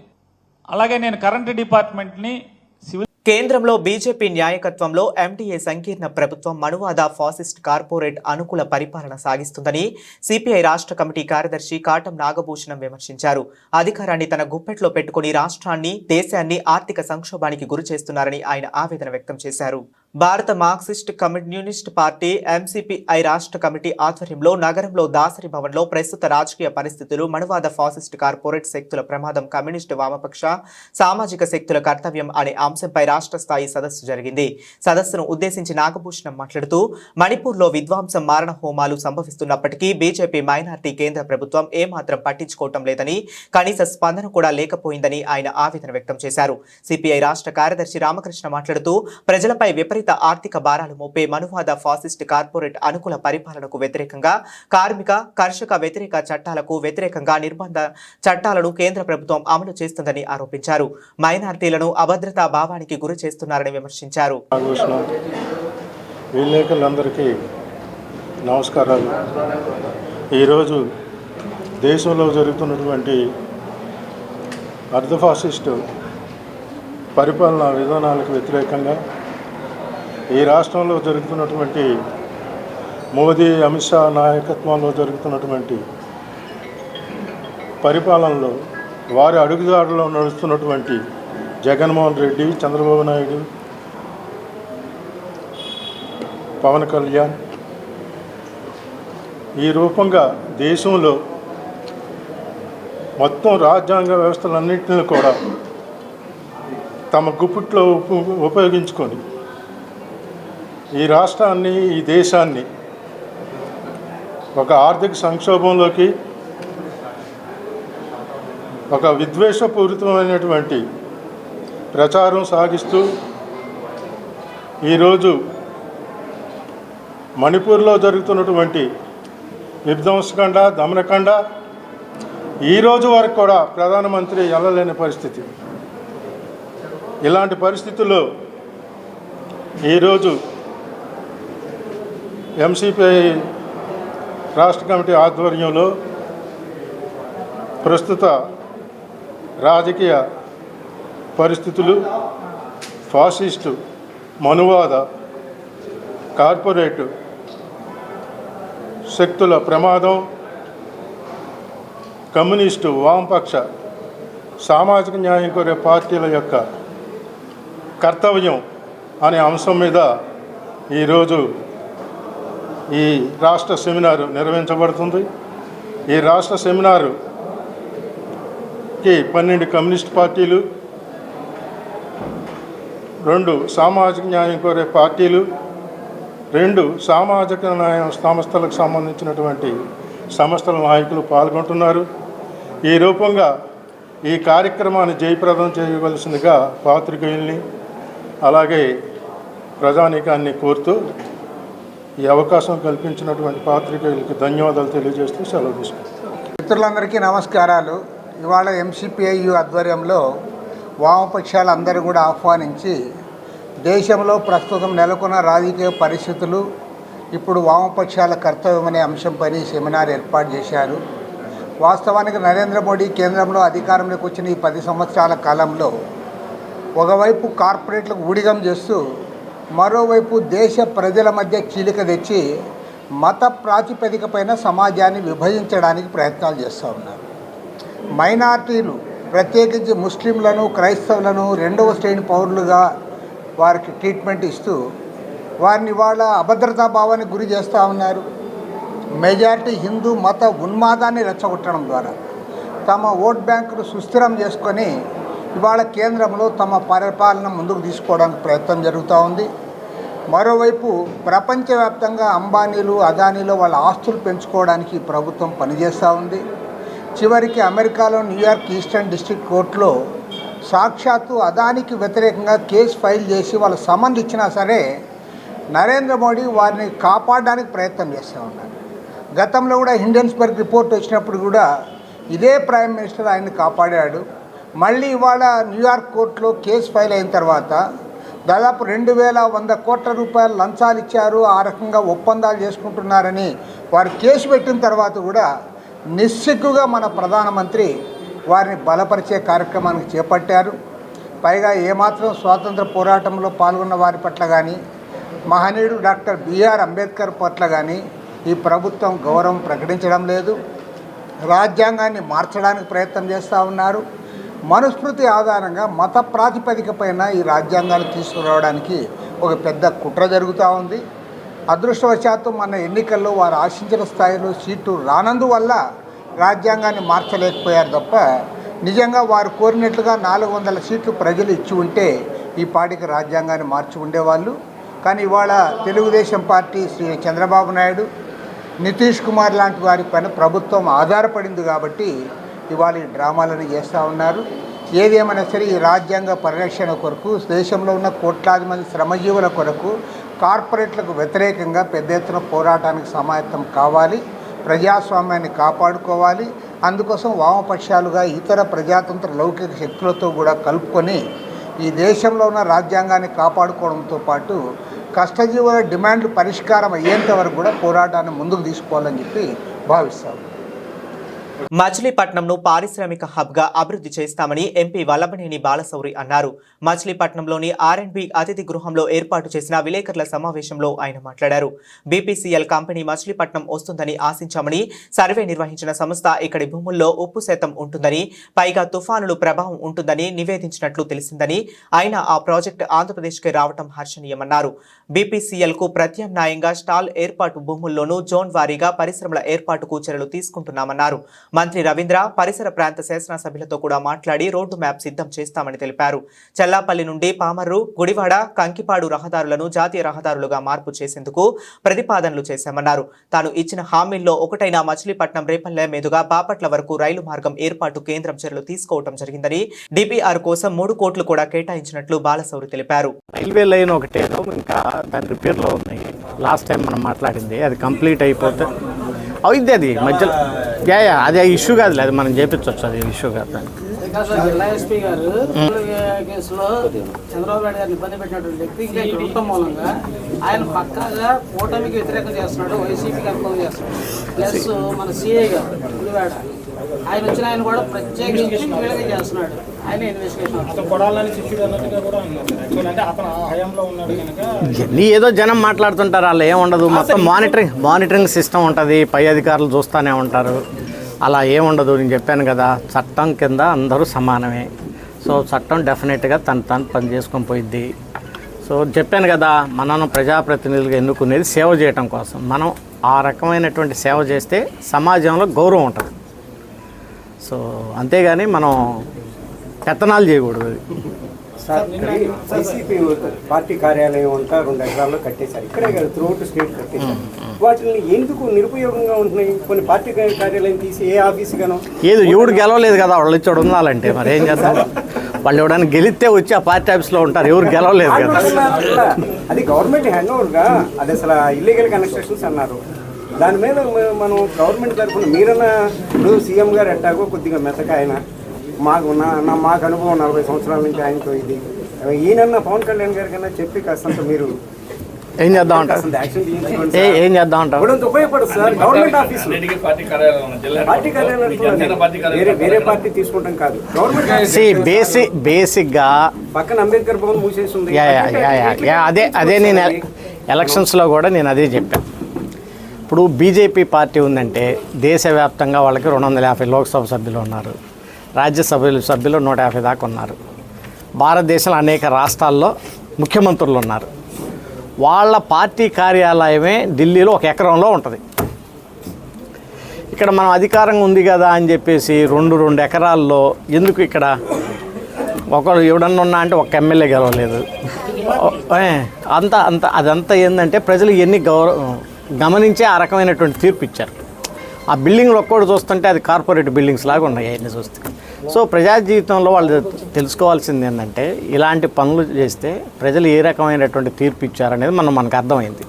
అలాగే నేను కరెంటు డిపార్ట్మెంట్ని కేంద్రంలో బీజేపీ న్యాయకత్వంలో ఎంటీఏ సంకీర్ణ ప్రభుత్వం మనువాద ఫాసిస్ట్ కార్పొరేట్ అనుకూల పరిపాలన సాగిస్తుందని సిపిఐ రాష్ట్ర కమిటీ కార్యదర్శి కాటం నాగభూషణం విమర్శించారు. అధికారాన్ని తన గుప్పెట్లో పెట్టుకుని రాష్ట్రాన్ని, దేశాన్ని ఆర్థిక సంక్షోభానికి గురి చేస్తున్నారని ఆయన ఆవేదన వ్యక్తం చేశారు. భారత మార్క్సిస్ట్ కమ్యూనిస్ట్ పార్టీ ఎంసీపీఐ రాష్ట్ర కమిటీ ఆధ్వర్యంలో నగరంలో దాసరి భవన్లో ప్రస్తుత రాజకీయ పరిస్థితులు, మనువాద ఫాసిస్ట్ కార్పొరేట్ శక్తుల ప్రమాదం, కమ్యూనిస్టు వామపక్ష సామాజిక శక్తుల కర్తవ్యం అనే అంశంపై రాష్ట్ర స్థాయి సదస్సు జరిగింది. సదస్సును ఉద్దేశించి నాగభూషణం మాట్లాడుతూ మణిపూర్లో విధ్వంసం, మారణ హోమాలు సంభవిస్తున్నప్పటికీ బీజేపీ మైనార్టీ కేంద్ర ప్రభుత్వం ఏమాత్రం పట్టించుకోవటం లేదని, కనీస స్పందన కూడా లేకపోయిందని ఆయన ఆవేదన వ్యక్తం చేశారు. సిపిఐ రాష్ట్ర కార్యదర్శి రామకృష్ణ మాట్లాడుతూ ప్రజలపై విపరీత ఆర్థిక భారాలు మోపే మనువాద ఫాసిస్ట్ కార్పొరేట్ అనుకూల పరిపాలనకు వ్యతిరేకంగా, కార్మిక, కర్షక వ్యతిరేక చట్టాలకు వ్యతిరేకంగా నిర్బంధ చట్టాలను కేంద్ర ప్రభుత్వం అమలు చేస్తుందని ఆరోపించారు. మైనార్టీలను అభద్రతా భావానికి గురి చేస్తున్నారని విమర్శించారు. విలేకరులందరికీ నమస్కారాలు. ఈరోజు దేశంలో జరుగుతున్నటువంటి అర్ధఫాసిస్టు పరిపాలనా విధానాలకు వ్యతిరేకంగా ఈ రాష్ట్రంలో జరుగుతున్నటువంటి మోదీ, అమిత్ షా నాయకత్వంలో జరుగుతున్నటువంటి పరిపాలనలో వారి అడుగుదాడులో నడుస్తున్నటువంటి జగన్మోహన్ రెడ్డి, చంద్రబాబు నాయుడు, పవన్ కళ్యాణ్ ఈ రూపంగా దేశంలో మొత్తం రాజ్యాంగ వ్యవస్థలన్నింటినీ కూడా తమ గుప్పిట్లో ఉపయోగించుకొని ఈ రాష్ట్రాన్ని, ఈ దేశాన్ని ఒక ఆర్థిక సంక్షోభంలోకి, ఒక విద్వేషపూరితమైనటువంటి ప్రచారం సాగిస్తూ ఈరోజు మణిపూర్లో జరుగుతున్నటువంటి విధ్వంసకాండ, దమనకాండ ఈరోజు వరకు కూడా ప్రధానమంత్రి వెళ్ళలేని పరిస్థితి. ఇలాంటి పరిస్థితుల్లో ఈరోజు ఎంసీపీఐ రాష్ట్ర కమిటీ ఆధ్వర్యంలో ప్రస్తుత రాజకీయ పరిస్థితులు, ఫాసిస్టు, మనువాద, కార్పొరేటు శక్తుల ప్రమాదం, కమ్యూనిస్టు, వామపక్ష, సామాజిక న్యాయం కోరే పార్టీల యొక్క కర్తవ్యం అనే అంశం మీద ఈరోజు ఈ రాష్ట్ర సెమినారు నిర్వహించబడుతుంది. ఈ రాష్ట్ర సెమినారుకి 12 కమ్యూనిస్ట్ పార్టీలు, 2 సామాజిక న్యాయం కోరే పార్టీలు, 2 సామాజిక న్యాయ సంస్థలకు సంబంధించినటువంటి సంస్థల నాయకులు పాల్గొంటున్నారు. ఈ రూపంగా ఈ కార్యక్రమాన్ని జయప్రదం చేయవలసిందిగా పాత్రికేయుల్ని అలాగే ప్రజానీకాన్ని కోరుతూ ఈ అవకాశం కల్పించినటువంటి పాత్రికేయులకి ధన్యవాదాలు తెలియజేస్తూ సెలవు తీసుకుంటాం. మిత్రులందరికీ నమస్కారాలు. ఇవాళ ఎంసీపీఐయు ఆధ్వర్యంలో వామపక్షాలందరూ కూడా ఆహ్వానించి దేశంలో ప్రస్తుతం నెలకొన్న రాజకీయ పరిస్థితులు, ఇప్పుడు వామపక్షాల కర్తవ్యం అనే అంశంపై సెమినార్ ఏర్పాటు చేశారు. వాస్తవానికి నరేంద్ర మోడీ కేంద్రంలో అధికారంలోకి వచ్చిన ఈ 10 సంవత్సరాల కాలంలో ఒకవైపు కార్పొరేట్లకు ఊడిగం చేస్తూ మరోవైపు దేశ ప్రజల మధ్య చీలిక తెచ్చి మత ప్రాతిపదికపైన సమాజాన్ని విభజించడానికి ప్రయత్నాలు చేస్తూ ఉన్నారు. మైనార్టీలు, ప్రత్యేకించి ముస్లింలను, క్రైస్తవులను 2వ శ్రేణి పౌరులుగా వారికి ట్రీట్మెంట్ ఇస్తూ వారిని వాళ్ళ అభద్రతా భావానికి గురి చేస్తూ ఉన్నారు. మెజారిటీ హిందూ మత ఉన్మాదాన్ని రెచ్చగొట్టడం ద్వారా తమ ఓట్ బ్యాంకును సుస్థిరం చేసుకొని ఇవాళ కేంద్రంలో తమ పరిపాలన ముందుకు తీసుకోవడానికి ప్రయత్నం జరుగుతూ ఉంది. మరోవైపు ప్రపంచవ్యాప్తంగా అంబానీలు, అదానీలు వాళ్ళ ఆస్తులు పెంచుకోవడానికి ప్రభుత్వం పనిచేస్తూ ఉంది. చివరికి అమెరికాలో న్యూయార్క్ ఈస్టర్న్ డిస్ట్రిక్ట్ కోర్టులో సాక్షాత్తు అదానికి వ్యతిరేకంగా కేసు ఫైల్ చేసి వాళ్ళు సమన్ ఇచ్చినా సరే నరేంద్ర మోడీ వారిని కాపాడడానికి ప్రయత్నం చేస్తూ ఉన్నారు. గతంలో కూడా హిండెన్స్బర్గ్ రిపోర్ట్ వచ్చినప్పుడు కూడా ఇదే ప్రైమ్ మినిస్టర్ ఆయన్ని కాపాడాడు. మళ్ళీ ఇవాళ న్యూయార్క్ కోర్టులో కేసు ఫైల్ అయిన తర్వాత దాదాపు 2100 కోట్ల రూపాయలు లంచాలు ఇచ్చారు, ఆ రకంగా ఒప్పందాలు చేసుకుంటున్నారని వారు కేసు పెట్టిన తర్వాత కూడా నిస్సిగ్గుగా మన ప్రధానమంత్రి వారిని బలపరిచే కార్యక్రమానికి చేపట్టారు. పైగా ఏమాత్రం స్వాతంత్ర పోరాటంలో పాల్గొన్న వారి పట్ల కానీ, మహనీయుడు డాక్టర్ బిఆర్ అంబేద్కర్ పట్ల కానీ ఈ ప్రభుత్వం గౌరవం ప్రకటించడం లేదు. రాజ్యాంగాన్ని మార్చడానికి ప్రయత్నం చేస్తూ ఉన్నారు. మనుస్మృతి ఆధారంగా మత ప్రాతిపదికపైన ఈ రాజ్యాంగాన్ని తీసుకురావడానికి ఒక పెద్ద కుట్ర జరుగుతూ ఉంది. అదృష్టవశాత్తు మన ఎన్నికల్లో వారు ఆశించిన స్థాయిలో సీట్లు రానందువల్ల రాజ్యాంగాన్ని మార్చలేకపోయారు తప్ప నిజంగా వారు కోరినట్లుగా 400 సీట్లు ప్రజలు ఇచ్చి ఉంటే ఈ పార్టీకి రాజ్యాంగాన్ని మార్చి ఉండేవాళ్ళు. కానీ ఇవాళ తెలుగుదేశం పార్టీ శ్రీ చంద్రబాబు నాయుడు, నితీష్ కుమార్ లాంటి వారి పైన ప్రభుత్వం ఆధారపడింది కాబట్టి ఇవాళ ఈ డ్రామాలను చేస్తూ ఉన్నారు. ఏదేమైనా సరే ఈ రాజ్యాంగ పరిరక్షణ కొరకు, దేశంలో ఉన్న కోట్లాది మంది శ్రమజీవుల కొరకు, కార్పొరేట్లకు వ్యతిరేకంగా పెద్ద ఎత్తున పోరాటానికి సమాయత్తం కావాలి. ప్రజాస్వామ్యాన్ని కాపాడుకోవాలి. అందుకోసం వామపక్షాలుగా ఇతర ప్రజాతంత్ర లౌకిక శక్తులతో కూడా కలుపుకొని ఈ దేశంలో ఉన్న రాజ్యాంగాన్ని కాపాడుకోవడంతో పాటు కష్టజీవుల డిమాండ్లు పరిష్కారం అయ్యేంత వరకు కూడా పోరాటాన్ని ముందుకు తీసుకోవాలని చెప్పి భావిస్తాం. మచిలీపట్నంను పారిశ్రామిక హబ్గా అభివృద్ధి చేస్తామని ఎంపీ వల్లభనేని బాలశౌరి అన్నారు. మచిలీపట్నంలోని R&B అతిథి గృహంలో ఏర్పాటు చేసిన విలేకరుల సమావేశంలో ఆయన మాట్లాడారు. BPCL కంపెనీ మచిలీపట్నం వస్తుందని ఆశించామని, సర్వే నిర్వహించిన సంస్థ ఇక్కడి భూముల్లో ఉప్పు శాతం ఉంటుందని, పైగా తుఫానులు ప్రభావం ఉంటుందని నివేదించినట్లు తెలిసిందని, ఆయన ఆ ప్రాజెక్టు ఆంధ్రప్రదేశ్కి రావడం హర్షణీయమన్నారు. BPCLకు ప్రత్యామ్నాయంగా స్టాల్ ఏర్పాటు భూముల్లోనూ జోన్ వారీగా పరిశ్రమల ఏర్పాటుకు చర్యలు తీసుకుంటున్నామన్నారు. మంత్రి రవీంద్ర పరిసర ప్రాంత శాసనసభ్యులతో కూడా మాట్లాడి రోడ్డు మ్యాప్ సిద్ధం చేస్తామని తెలిపారు. చల్లాపల్లి నుండి పామర్రు, గుడివాడ, కంకిపాడు రహదారులను జాతీయ రహదారులుగా మార్పు చేసేందుకు ప్రతిపాదనలు చేశామన్నారు. తాను ఇచ్చిన హామీల్లో ఒకటైన మచిలీపట్నం రేపల్లె మీదుగా బాపట్ల వరకు రైలు మార్గం ఏర్పాటు కేంద్రం చర్యలు తీసుకోవడం జరిగిందని, DPR కోసం 3 కోట్లు కూడా కేటాయించినట్లు బాలశౌరి తెలిపారు. రైల్వే లైన్ ఒకటేదో ఇంకా దాని రిపేర్లో ఉన్నాయి. లాస్ట్ టైం మనం మాట్లాడింది అది కంప్లీట్ అయిపోతే అవుద్ది. అది మధ్యలో అది ఇష్యూ కాదు, అది మనం చేపించవచ్చు. అది ఇష్యూ కాదు. జిల్లా ఎస్పీ గారు కేసులో చంద్రబాబు నాయుడు గారిని ఇబ్బంది పెట్టినటువంటి వ్యక్తి ఇక్కడ ఉండటం మూలంగా ఆయన పక్కాగా కూటమికి వ్యతిరేకం చేస్తున్నాడు, వైసీపీకి అనుకూలం చేస్తున్నాడు. ప్లస్ మన సిఐ గారు గుడివాడ ఆయన వచ్చిన ఆయన కూడా ప్రత్యేకించి వీళ్ళకి చేస్తున్నాడు. ఆయన ఇవన్నీ ఏదో జనం మాట్లాడుతుంటారు, అలా ఏముండదు. మొత్తం మానిటరింగ్ సిస్టమ్ ఉంటుంది, పై అధికారులు చూస్తూనే ఉంటారు. అలా ఏముండదు. నేను చెప్పాను కదా, చట్టం కింద అందరూ సమానమే. సో చట్టం డెఫినెట్గా తను పని చేసుకొని పోయిద్ది. సో చెప్పాను కదా, మనం ప్రజాప్రతినిధులుగా ఎన్నుకునేది సేవ చేయటం కోసం. మనం ఆ రకమైనటువంటి సేవ చేస్తే సమాజంలో గౌరవం ఉంటుంది. సో అంతేగాని మనం పెత్తనాలు చేయకూడదు. వైసీపీ పార్టీ కార్యాలయం అంతా 2 ఎకరాల్లో కట్టేశారు. ఇక్కడే కాదు, త్రూఅవుట్ స్టేట్ కట్టేశారు. వాటిని ఎందుకు నిరుపయోగంగా ఉంటున్నాయి? కొన్ని పార్టీ కార్యాలయం తీసి ఏ ఆఫీసు గానో ఏదో ఎవడు గెలవలేదు కదా, వాళ్ళు వచ్చి ఉండాలంటే మరి ఏం చేస్తాం? వాళ్ళు ఎవడైనా గెలిస్తే వచ్చి ఆ పార్టీ ఆఫీస్లో ఉంటారు, ఎవరు గెలవలేదు కదా. అది గవర్నమెంట్ హ్యాండ్ ఓవర్గా, అది అసలు ఇల్లీగల్ కన్స్ట్రక్షన్స్ అన్నారు. దాని మీద మనం గవర్నమెంట్ తరఫున మీరన్నా ఇప్పుడు సీఎం గారు ఎట్టాగో కొద్దిగా మెతక ఆయన, మాకు అనుభవం 40 సంవత్సరాల నుంచి ఆయనతో ఇది. ఈయనన్నా పవన్ కళ్యాణ్ గారి కన్నా చెప్పి కాస్తంత మీరు ఏం చేద్దాం అంటారు? ఏం చేద్దాం అంటారు? ఉపయోగపడుతుంది సార్. గవర్నమెంట్ ఆఫీసు పార్టీ కార్యాలయం వేరే పార్టీ తీసుకుంటాం కాదు, గవర్నమెంట్ బేసిక్గా పక్కన అంబేద్కర్ భవన్ మూసేసింది. అదే నేను ఎలక్షన్స్లో కూడా నేను అదే చెప్పాను. ఇప్పుడు బీజేపీ పార్టీ ఉందంటే దేశవ్యాప్తంగా వాళ్ళకి 250 లోక్సభ సభ్యులు ఉన్నారు, రాజ్యసభ సభ్యులు 150 దాకా ఉన్నారు. భారతదేశంలో అనేక రాష్ట్రాల్లో ముఖ్యమంత్రులు ఉన్నారు. వాళ్ళ పార్టీ కార్యాలయమే ఢిల్లీలో 1 ఎకరంలో ఉంటుంది. ఇక్కడ మనం అధికారంగా ఉంది కదా అని చెప్పేసి 2 ఎకరాల్లో ఎందుకు? ఇక్కడ ఒకరు ఎవడన్నా ఉన్నా అంటే ఒక ఎమ్మెల్యే గెలవలేదు. అదంతా ఏంటంటే ప్రజలు ఎన్ని గమనించే ఆ రకమైనటువంటి తీర్పు ఇచ్చారు. ఆ బిల్డింగ్లు ఒక్కటి చూస్తుంటే అది కార్పొరేట్ బిల్డింగ్స్ లాగా ఉన్నాయి అవన్నీ చూస్తే. సో ప్రజా జీవితంలో వాళ్ళు తెలుసుకోవాల్సింది ఏంటంటే ఇలాంటి పనులు చేస్తే ప్రజలు ఏ రకమైనటువంటి తీర్పు ఇచ్చారనేది మనకు అర్థమైంది.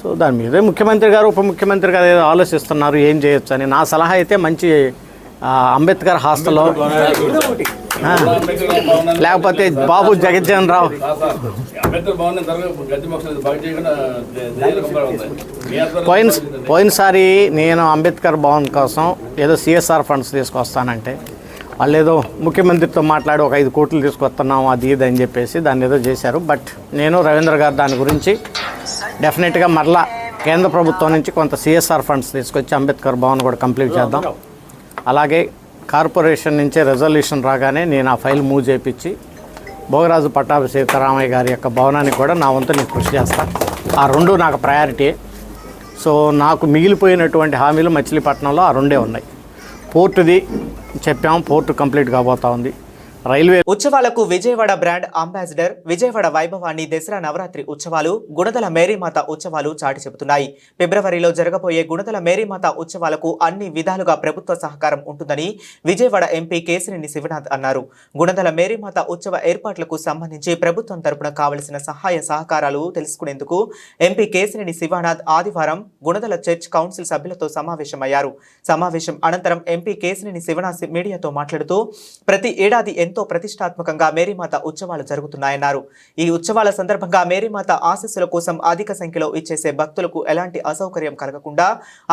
సో దాని మీదే ముఖ్యమంత్రి గారు, ఉప ముఖ్యమంత్రి గారు ఏదో ఆలోచిస్తున్నారు ఏం చేయొచ్చు అని. నా సలహా అయితే మంచి అంబేద్కర్ హాస్టల్లో, లేకపోతే బాబు జగజ్జీవన్ రావు పోయినసారి నేను అంబేద్కర్ భవన్ కోసం ఏదో CSR ఫండ్స్ తీసుకొస్తానంటే వాళ్ళు ఏదో ముఖ్యమంత్రితో మాట్లాడి ఒక 5 కోట్లు తీసుకొస్తున్నాము అది ఇది అని చెప్పేసి దాన్ని ఏదో చేశారు. బట్ నేను రవీంద్ర గారు దాని గురించి డెఫినెట్గా మరలా కేంద్ర ప్రభుత్వం నుంచి కొంత CSR ఫండ్స్ తీసుకొచ్చి అంబేద్కర్ భవన్ కూడా కంప్లీట్ చేద్దాం. అలాగే కార్పొరేషన్ నుంచే రెజల్యూషన్ రాగానే నేను ఆ ఫైల్ మూవ్ చేయించి భోగరాజు పట్టాభి సీతారామయ్య గారి యొక్క భవనానికి కూడా నా వంతు నేను కృషి చేస్తాను. ఆ 2 నాకు ప్రయారిటీ. సో నాకు మిగిలిపోయినటువంటి హామీలు మచిలీపట్నంలో ఆ 2 ఉన్నాయి. పోర్టుది చెప్పాము, పోర్టు కంప్లీట్ కాబోతా ఉంది. రైల్వే ఉత్సవాలకు విజయవాడ బ్రాండ్ అంబాసిడర్ విజయవాడ వైభవాన్ని దసరా నవరాత్రి ఉత్సవాలు, గుణదల మేరీమాత ఉత్సవాలు చాటి చెబుతున్నాయి. ఫిబ్రవరిలో జరగబోయే గుణదల మేరీమాత ఉత్సవాలకు అన్ని విధాలుగా ప్రభుత్వ సహకారం ఉంటుందని విజయవాడ ఎంపీ కేశినేని శివనాథ్ అన్నారు. గుణదల మేరీమాత ఉత్సవ ఏర్పాట్లకు సంబంధించి ప్రభుత్వం తరపున కావలసిన సహాయ సహకారాలు తెలుసుకునేందుకు ఎంపీ కేశినేని శివనాథ్ ఆదివారం గుణదల చర్చ్ కౌన్సిల్ సభ్యులతో సమావేశమయ్యారు. సమావేశం అనంతరం ఎంపీ కేశినేని శివనాథ్ మీడియాతో మాట్లాడుతూ ప్రతి ఏడాది ఎంతో ప్రతిష్టాత్మకంగా మేరీమాత ఉత్సవాలు జరుగుతున్నాయన్నారు. ఈ ఉత్సవాల సందర్భంగా మేరీమాత ఆశీస్సుల కోసం అధిక సంఖ్యలో ఇచ్చేసే భక్తులకు ఎలాంటి అసౌకర్యం కలగకుండా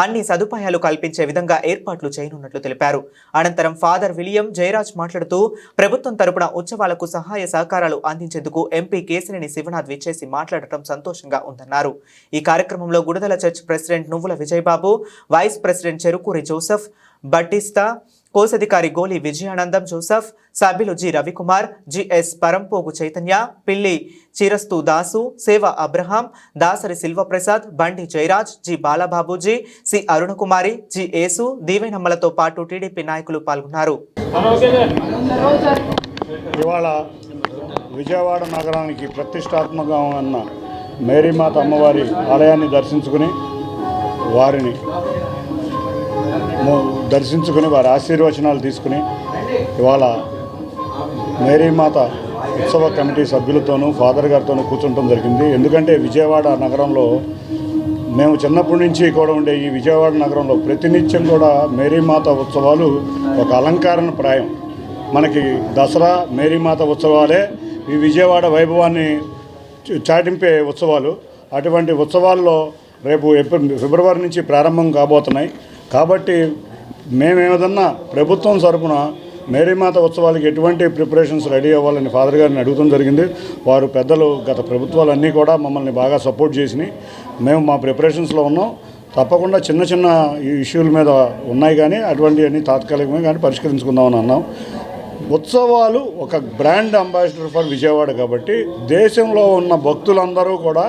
అన్ని సదుపాయాలు కల్పించే విధంగా ఏర్పాట్లు చేయనున్నట్లు తెలిపారు. అనంతరం ఫాదర్ విలియం జయరాజ్ మాట్లాడుతూ ప్రభుత్వం తరపున ఉత్సవాలకు సహాయ సహకారాలు అందించేందుకు ఎంపీ కేశినేని శివనాథ్ విచ్చేసి మాట్లాడటం సంతోషంగా ఉందన్నారు. ఈ కార్యక్రమంలో Gunadala church president Nuvvula Vijayababu, vice president Cherukuri Joseph, Battista, కోశాధికారి గోలి విజయానందం జోసెఫ్, సభ్యులు G Ravikumar, GS Parampogu Chaitanya, Pilli Chirastu Dasu, Seva Abraham, Dasari Silvaprasad, Bandi Jayaraj, G Balababuji, C Arunakumari, G Yesu, దీవెనమ్మలతో పాటు టీడీపీ నాయకులు పాల్గొన్నారు. ఇవాళ విజయవాడ నగరానికి ప్రతిష్టాత్మకంగా ఉన్న మేరీమాత అమ్మవారి ఆలయాన్ని దర్శించుకుని వారి ఆశీర్వచనాలు తీసుకుని ఇవాళ మేరీమాత ఉత్సవ కమిటీ సభ్యులతోనూ ఫాదర్ గారితోనూ కూర్చుంటం జరిగింది. ఎందుకంటే విజయవాడ నగరంలో మేము చిన్నప్పటి నుంచి కూడా ఉండే ఈ విజయవాడ నగరంలో ప్రతినిత్యం కూడా మేరీమాత ఉత్సవాలు ఒక అలంకరణ ప్రాయం. మనకి దసరా మేరీమాత ఉత్సవాలే ఈ విజయవాడ వైభవాన్ని చాటింపే ఉత్సవాలు. అటువంటి ఉత్సవాల్లో రేపు ఫిబ్రవరి నుంచి ప్రారంభం కాబోతున్నాయి. కాబట్టి మేమేదన్నా ప్రభుత్వం తరపున మేరీమాత ఉత్సవాలకి ఎటువంటి ప్రిపరేషన్స్ రెడీ అవ్వాలని ఫాదర్ గారిని అడుగుతాం జరిగింది. వారు పెద్దలు గత ప్రభుత్వాలన్నీ కూడా మమ్మల్ని బాగా సపోర్ట్ చేసినాయి. మేము మా ప్రిపరేషన్స్లో ఉన్నాం. తప్పకుండా చిన్న చిన్న ఇష్యూల మీద ఉన్నాయి కానీ అటువంటివన్నీ తాత్కాలికమే కానీ పరిష్కరించుకుందామని అన్నాం. ఉత్సవాలు ఒక బ్రాండ్ అంబాసిడర్ ఫర్ విజయవాడ కాబట్టి దేశంలో ఉన్న భక్తులందరూ కూడా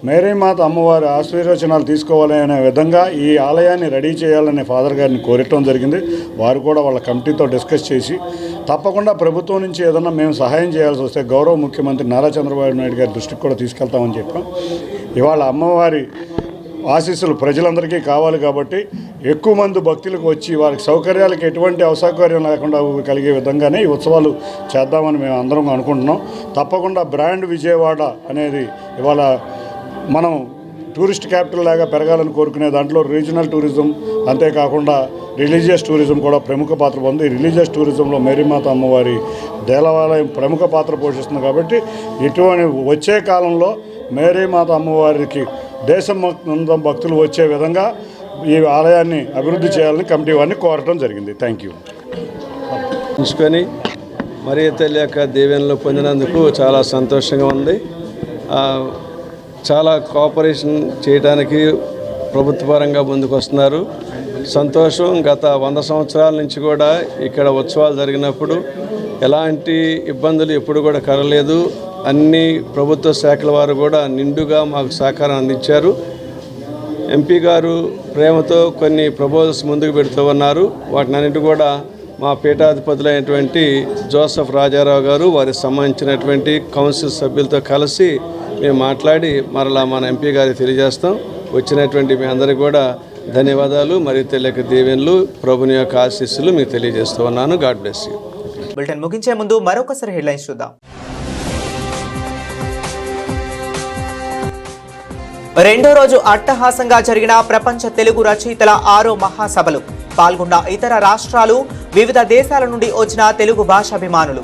మేరీమాత అమ్మవారి ఆశీర్వచనాలు తీసుకోవాలి అనే విధంగా ఈ ఆలయాన్ని రెడీ చేయాలనే ఫాదర్ గారిని కోరటం జరిగింది. వారు కూడా వాళ్ళ కమిటీతో డిస్కస్ చేసి తప్పకుండా ప్రభుత్వం నుంచి ఏదన్నా మేము సహాయం చేయాల్సి వస్తే గౌరవ ముఖ్యమంత్రి నారా చంద్రబాబు నాయుడు గారి దృష్టికి కూడా తీసుకెళ్తామని చెప్పాం. ఇవాళ అమ్మవారి ఆశీస్సులు ప్రజలందరికీ కావాలి కాబట్టి ఎక్కువ మంది భక్తులకు వచ్చి వారికి సౌకర్యాలకు ఎటువంటి అసౌకర్యం లేకుండా కలిగే విధంగానే ఈ ఉత్సవాలు చేద్దామని మేము అందరం అనుకుంటున్నాం. తప్పకుండా బ్రాండ్ విజయవాడ అనేది ఇవాళ మనం టూరిస్ట్ క్యాపిటల్ లాగా పెరగాలని కోరుకునే దాంట్లో రీజనల్ టూరిజం అంతేకాకుండా రిలీజియస్ టూరిజం కూడా ప్రముఖ పాత్ర పొంది రిలీజియస్ టూరిజంలో మేరీమాత అమ్మవారి దేవాలయం ప్రముఖ పాత్ర పోషిస్తుంది. కాబట్టి ఇటువంటి వచ్చే కాలంలో మేరీమాత అమ్మవారికి దేశం మొత్తం భక్తులు వచ్చే విధంగా ఈ ఆలయాన్ని అభివృద్ధి చేయాలని కమిటీ వారిని కోరటం జరిగింది. Thank you. ఉంచుకొని మరియ తల్లి యొక్క దీవెనలు పొందినందుకు చాలా సంతోషంగా ఉంది. చాలా కోఆపరేషన్ చేయడానికి ప్రభుత్వపరంగా ముందుకు వస్తున్నారు. సంతోషం. గత 100 సంవత్సరాల నుంచి కూడా ఇక్కడ ఉత్సవాలు జరిగినప్పుడు ఎలాంటి ఇబ్బందులు ఎప్పుడు కూడా కలగలేదు. అన్ని ప్రభుత్వ శాఖల వారు కూడా నిండుగా మాకు సహకారం అందించారు. ఎంపీ గారు ప్రేమతో కొన్ని ప్రపోజల్స్ ముందుకు పెడుతూ ఉన్నారు. వాటినన్నిటి కూడా మా పీఠాధిపతులైనటువంటి జోసెఫ్ రాజారావు గారు వారికి సంబంధించినటువంటి కౌన్సిల్ సభ్యులతో కలిసి మేము మాట్లాడి మరలా మన ఎంపీ గారికి తెలియజేస్తాం. వచ్చినటువంటి మీ అందరికీ కూడా ధన్యవాదాలు. మరియు తెలియక దీవెనలు ప్రభుని యొక్క ఆశీస్సులు మీకు తెలియజేస్తూ ఉన్నాను. God bless you. బులెటిన్ ముగించే ముందు మరొకసారి హెడ్లైన్స్ చూద్దాం. 2వ రోజు అట్టహాసంగా జరిగిన ప్రపంచ తెలుగు రచయితల 6వ మహాసభలు. పాల్గొన్న ఇతర రాష్ట్రాలు, వివిధ దేశాల నుండి వచ్చిన తెలుగు భాషాభిమానులు.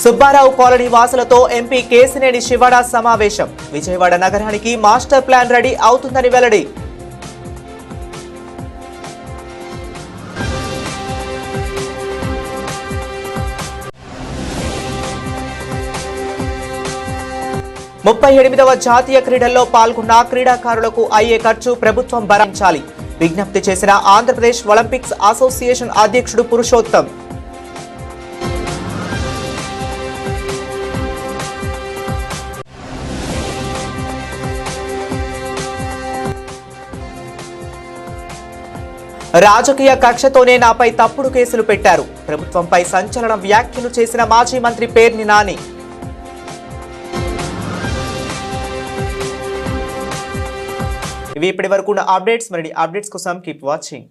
సుబ్బారావు కాలనీ వాసులతో ఎంపీ కేసినేని శివడ సమావేశం. విజయవాడ నగరానికి మాస్టర్ ప్లాన్ రెడీ అవుతుందని వెల్లడి. ముప్పై 38వ జాతీయ క్రీడల్లో పాల్గొన్న క్రీడాకారులకు అయ్యే ఖర్చు ప్రభుత్వం భరించాలి. విజ్ఞప్తి చేసిన ఆంధ్రప్రదేశ్ ఒలింపిక్స్ అసోసియేషన్ అధ్యక్షుడు పురుషోత్తం. రాజకీయ కక్షతోనే నాపై తప్పుడు కేసులు పెట్టారు. ప్రభుత్వంపై సంచలన వ్యాఖ్యలు చేసిన మాజీ మంత్రి పేర్ని నాని. ఇవి ఇప్పటి వరకు ఉన్న అప్డేట్స్. మరిన్ని అప్డేట్స్ కోసం కీప్ వాచింగ్.